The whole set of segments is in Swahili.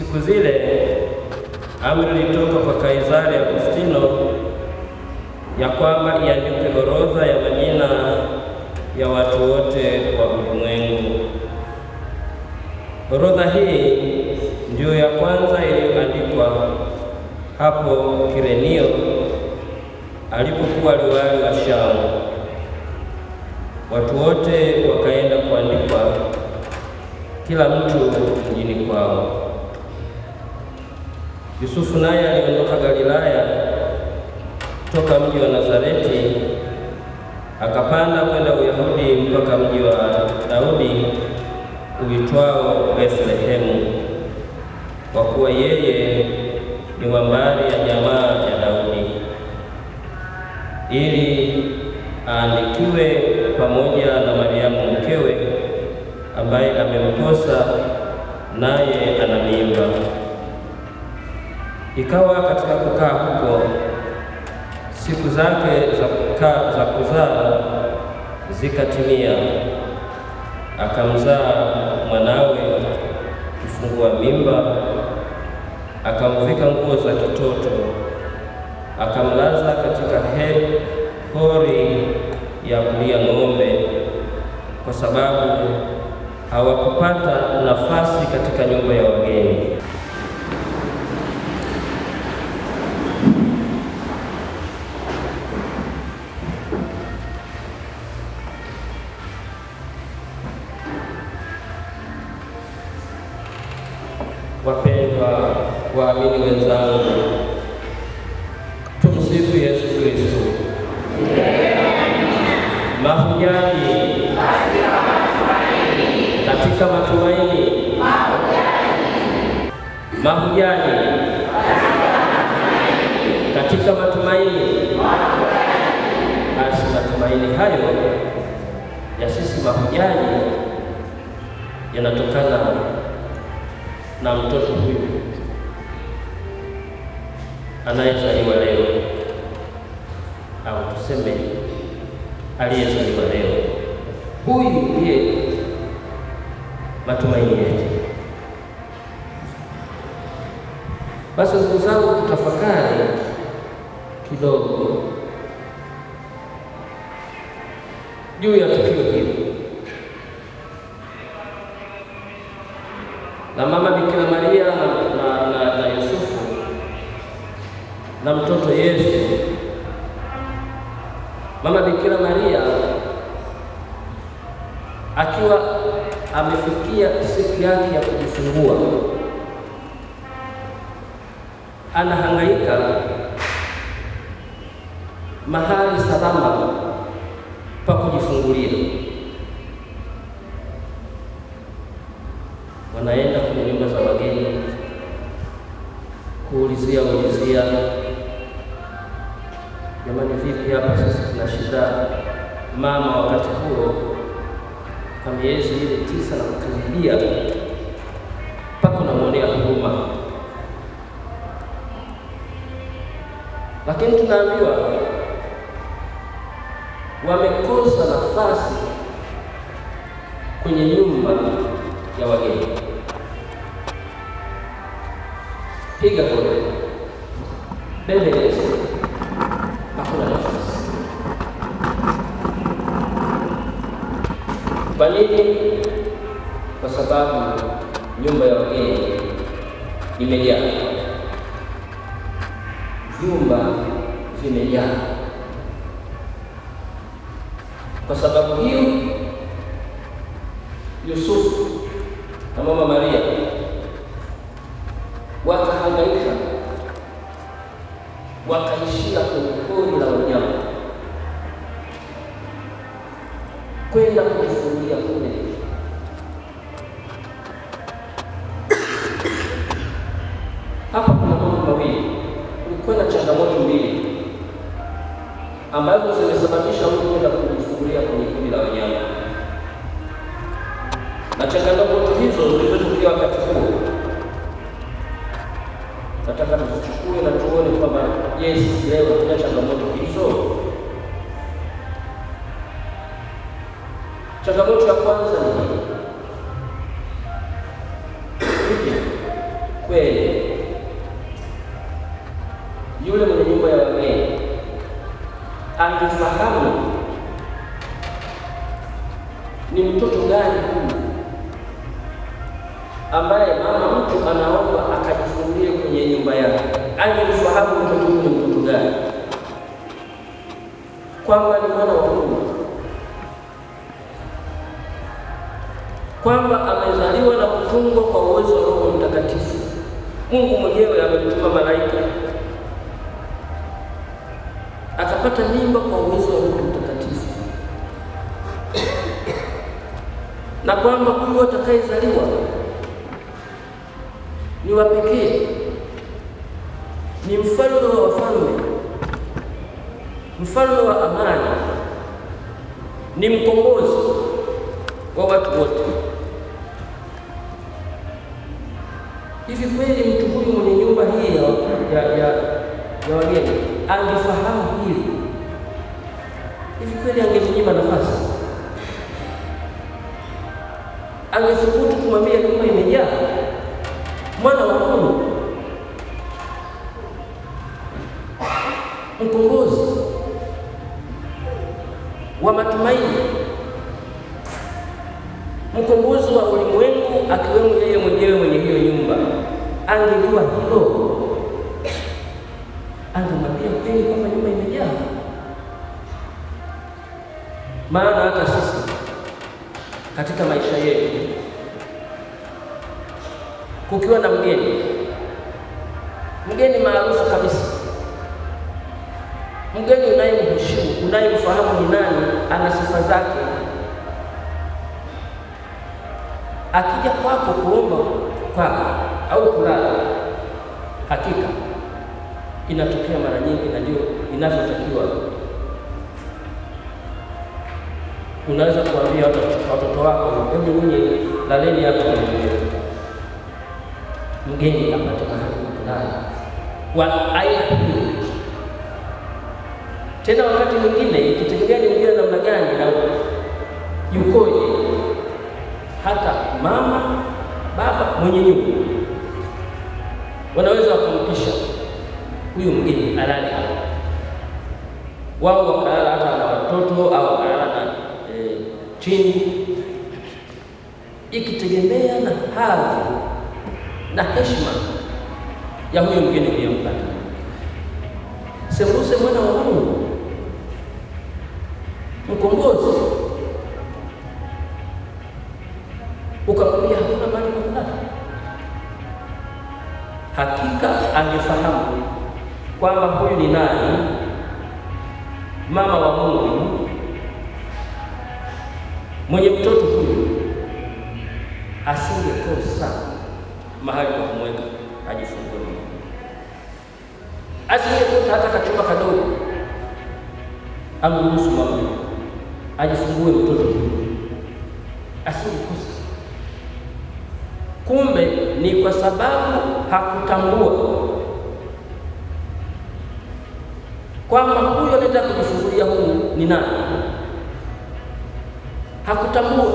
Siku zile amri ilitoka kwa Kaisari Agustino ya kwamba iandikwe orodha ya majina ya watu wote wa ulimwengu. Orodha hii ndiyo ya kwanza iliyoandikwa hapo Kirenio alipokuwa liwali wa Shamu. Watu wote wakaenda kuandikwa, kila mtu mjini kwao. Yusufu naye aliondoka Galilaya toka mji wa Nazareti, akapanda kwenda Uyahudi mpaka mji wa Daudi uitwao Bethlehemu, kwa kuwa yeye ni wa mbari ya jamaa ya Daudi, ili aandikiwe pamoja na Mariamu mkewe, ambaye amemposa naye ana mimba. Ikawa katika kukaa huko, siku zake za kuzaa zikatimia, akamzaa mwanawe kifungua mimba, akamvika nguo za kitoto, akamlaza katika hori ya kulia ng'ombe, kwa sababu hawakupata nafasi katika nyumba ya wageni. Wapendwa waamini wenzangu, tumsifu Yesu Kristo. Mahujaji katika matumaini, mahujaji katika matumaini. Basi matumaini hayo ya sisi mahujaji yanatokana na mtoto huyu anayezaliwa leo, au tuseme aliyezaliwa leo. Huyu ndiye matumaini yetu. Basi ndugu zangu, tutafakari kidogo juu ya tukio hili na mama Bikira Maria na Yusufu na mtoto Yesu. Mama Bikira Maria akiwa amefikia siku yake ya kujifungua, anahangaika mahali salama pa kujifungulia. Wanaenda kwenye nyumba za wageni kuulizia, jamani, vipi hapa sisi tuna shida. Mama wakati huo kwa miezi ile 9 na kukaribia, mpaka unamwonea huruma. Lakini tunaambiwa wamekosa nafasi kwenye nyumba ya wageni. Piga kule mbele Yesu, hakuna nafasi. Kwa nini? Kwa sababu nyumba ya wageni imejaa, vyumba vimejaa. Kwa sababu hiyo Yusufu na mama Maria wakahangaika, wakaishia kwenye hori la wanyama kwenda kujifungia kule. Hapa kuna mambo mawili, kulikuwa na changamoto mbili ambazo zimesababisha mtu kwenda kujifungulia kwenye kundi la wanyama, na changamoto hizo zilizotokea wakati huo nataka tuzichukue na tuone kwamba sisi leo tuna changamoto hizo. Changamoto ya kwanza ni kweli yule mwenye nyumba ya wageni angefahamu ni mtoto gani huyu ambaye mama mtu anaomba akajifungie kwenye nyumba yake, angefahamu mtoto huyu ni mtoto gani, kwamba ni mwana wa Mungu, kwamba amezaliwa na kutungwa kwa uwezo wa Roho Mtakatifu. Mungu mwenyewe amemtuma malaika akapata mimba kwa uwezo wa Roho Mtakatifu, na kwamba huyu atakayezaliwa ni wa pekee, ni mfalme wa wafalme, mfalme wa amani, ni mkombozi wa watu wote. Hivi kweli mtu huyu mwenye nyumba hii ya wageni angefahamu hili? Hivi kweli angemnyima nafasi? Angethubutu kumwambia nyumba imejaa mwana wa Mungu, mkombozi wa matumaini, mkombozi wa ulimwengu, akiwemo yeye mwenyewe mwenye hiyo nyumba? Angejua hilo, angemwambia kweli kwamba nyumba imejaa. Maana hata sisi katika maisha yetu, kukiwa na mgeni maarufu kabisa, mgeni unayemheshimu, unayemfahamu ni nani, ana sifa zake, akija kwako kuomba kwako au kulala, hakika inatokea mara nyingi, na ndio inavyotakiwa. Unaweza kuambia watoto wako, hebu nyinyi laleni hapa, mgeni apate mahali pa kulala wa aina hiyo. Tena wakati mwingine ikitegemea ni mgeni namna gani na yukoje, hata mama baba mwenye nyumba wanaweza wakampisha huyu mgeni alale hapa, wao wakalala hata na watoto au wakalala na chini, ikitegemea na hadhi na heshima ya huyo mgeni uliyempata. Sembuse mwana wa Mungu, mkombozi, ukamwambia hakuna mahali pa kulala, hakika angefahamu kwamba huyu ni nani, mama wa Mungu, mwenye mtoto huyu, asingekosa mahali pa kumweka ajifungue mama, asingekosa hata kachumba kadogo amruhusu mama ajifungue mtoto huyu, asingekosa. Kumbe ni kwa sababu hakutambua kwamba huyo anataka kujifungulia huyu ni nani, hakutambua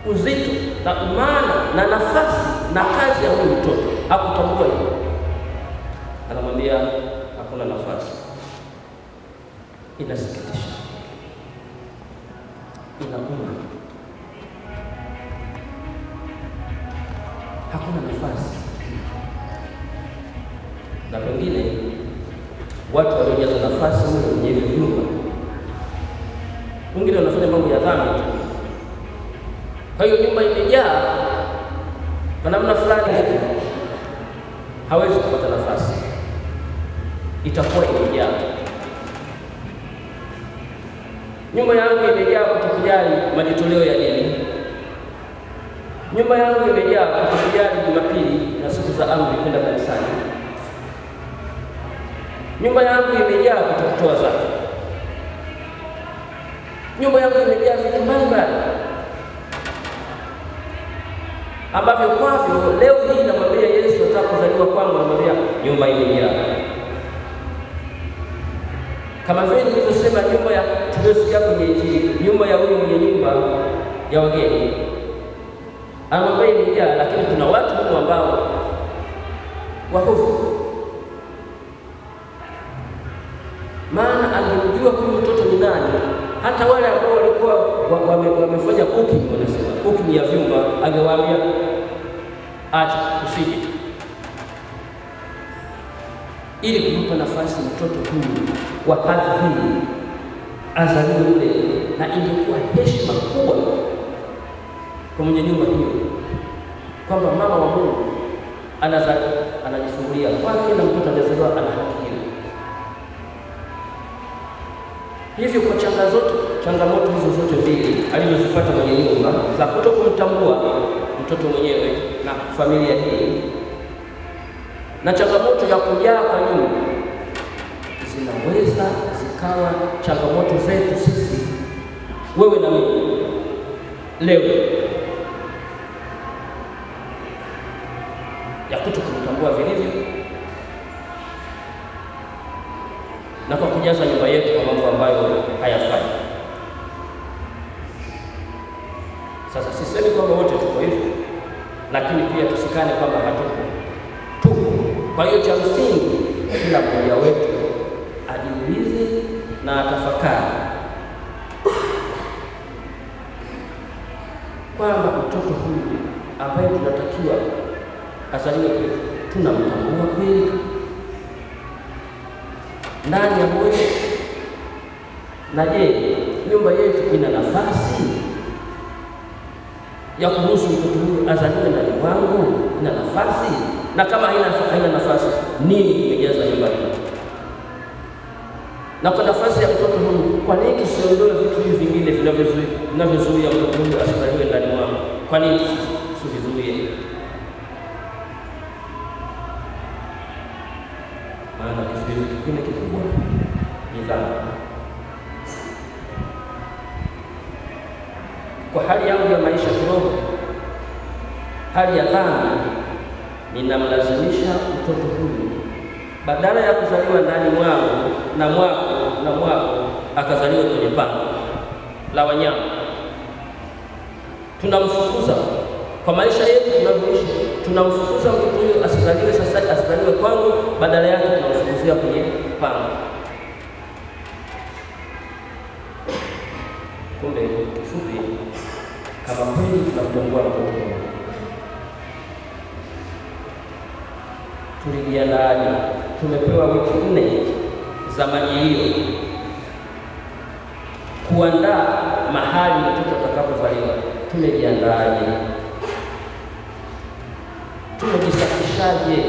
uzito na maana na nafasi na kazi ya huyu mtoto, hakutambua hiyo. Anamwambia hakuna nafasi. Inasikitisha, inauma, hakuna nafasi. Na pengine watu waliojaza nafasi huko kwenye vyumba, wengine wanafanya mambo ya dhambi tu. Kwa hiyo nyumba imejaa kwa namna fulani, hawezi kupata nafasi, itakuwa imejaa. Nyumba yangu imejaa kutokujali majitoleo ya dini. Nyumba yangu imejaa kutokujali Jumapili na siku za amri kwenda kanisani. Nyumba yangu imejaa kutokutoa zaka. Nyumba yangu imejaa vitu mbalimbali ambavyo kwavyo leo hii namwambia Yesu ataka kuzaliwa kwangu, namwambia nyumba imejaa. Kama vile nilivyosema, nyumba ya tuliyosikia kwenye Injili, nyumba ya huyu mwenye nyumba ya wageni anamwambia imejaa, lakini kuna watu huko ambao wa hofu, maana angemjua huyu mtoto ni nani. Hata wale ambao walikuwa wamefanya cooking, wanasema cooking ya vyumba, angewaambia acha, usije, ili kumpa nafasi mtoto huyu wa hadhi hii azaliwe yule, na ingekuwa heshima kubwa kwa mwenye nyumba hiyo kwamba mama wa Mungu anajifungulia kwake na mtoto anazaliwa ana haki hiyo. Hivyo kwa changamoto hizo zote mbili alizozipata mwenye nyumba za kutokumtambua mtoto mwenyewe na familia hii, na changamoto ya kujaa kwa nyumba, zinaweza zikawa changamoto zetu sisi, wewe na mimi leo, ya kutokumtambua vilivyo na kwa kujaza nyumba yetu kwa mambo ambayo hayafai. Sasa sisemi kwamba wote tuko hivyo, lakini pia tusikane kwamba hatuko, tuko. Kwa hiyo cha msingi, kila mmoja wetu ajiulize na atafakari kwamba mtoto huyu ambaye tunatakiwa azaliwe tunamtambua kweli ndani ya moyo, na je, nyumba yetu ina nafasi ya kuruhusu mtoto huyu azaliwe ndani mwangu? Ina nafasi? Na kama haina nafasi, nini kimejaza nyumba hii? Na kwa nafasi ya mtoto huyu, kwa nini tusiondoe vitu hivi vingine vinavyozuia mtoto huyu asizaliwe ndani mwangu? Kwa nini tusivizuie? Maana kizuizi kingine kikubwa ni dhambi. Kwa hali yangu ya maisha kiroho, hali ya dhambi, ninamlazimisha mtoto huyu, badala ya kuzaliwa ndani mwangu na mwako akazaliwa kwenye pango la wanyama. Tunamfukuza kwa maisha yetu tunavyoishi, tunamfukuza mtoto huyu asizaliwe sasa, asizaliwe kwangu, badala yake tunamfukuzia kwenye pango. Kumbe kifupi, kama kweli tunamtambua mtoto huyu, tulijiandaaje? Tumepewa wiki 4 za majilio kuandaa mahali mtoto atakapozaliwa. Tumejiandaaje? Tumejisafishaje?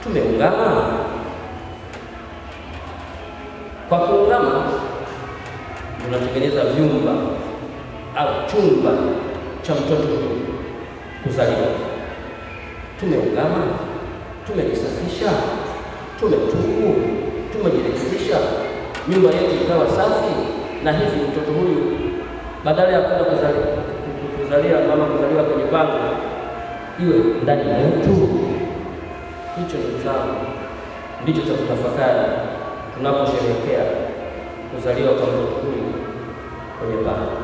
Tumeungama? Kwa kuungama tunatengeneza vyumba au chumba cha mtoto kuzaliwa. Tumeungama, tumejisafisha, tumetubu, tumejirekebisha, nyumba yetu ikawa safi, na hivi mtoto huyu badala ya kwenda kuzaliwa kwenye pango, iwe ndani yetu. Hicho ndugu zangu ndicho cha kutafakari tunaposherehekea kuzaliwa kwa mtoto huyu kwenye pango.